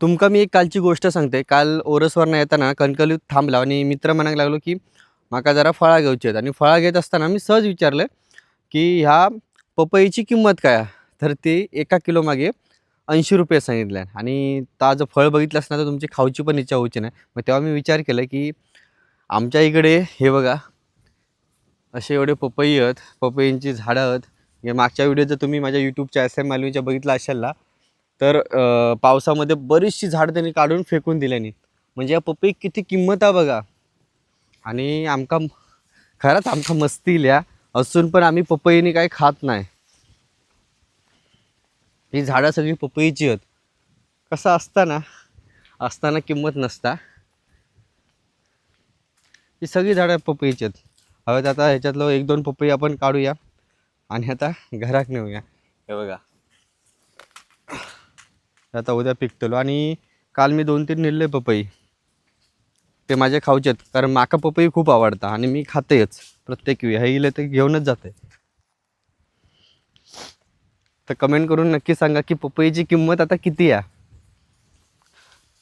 तुमका मी एक कालची गोष्ट सांगते. काल ओरसवरनं येताना कणकवलीत थांबला आणि मित्र म्हणायला लागलो की माका जरा फळा घेऊची आहेत. आणि फळा घेत असताना मी सहज विचारलं की ह्या पपईची किंमत काय आहे? तर ते 1 किलो मागे 80 रुपये सांगितलं. आणि ताजं फळ बघितलं असणार तर तुमची खाऊची पण इच्छा होची नाही. मग तेव्हा मी विचार केला की आमच्या इकडे हे बघा असे एवढे पपई आहेत, पपईंची झाडं आहेत. हे मागच्या व्हिडिओ जर तुम्ही माझ्या यूट्यूबच्या SM मालवीच्या बघितला असाल ना, तर पावसामध्ये बरीचशी झाडं त्यांनी काढून फेकून दिल्यानी. म्हणजे या पपई किती किंमत आहे बघा. आणि आमका खरंच आमका मस्ती इल्या असून पण आम्ही पपईनी काही खात नाही. ही झाडं सगळी पपईची आहेत. कसं असताना किंमत नसता. ही सगळी झाडं पपईची आहेत. हवेत आता ह्याच्यातलं 1-2 पपई आपण काढूया आणि आता घरात नेऊया. हे बघा आता उद्या पिकतलो. आणि काल मी 2-3 नेले पपई. ते माझे खाऊचे आहेत, कारण माका पपई खूप आवडता आणि मी खातेच प्रत्येक वेळी. हे इले ते घेऊनच जाते. तर कमेंट करून नक्की सांगा की पपईची किंमत आता किती आहे.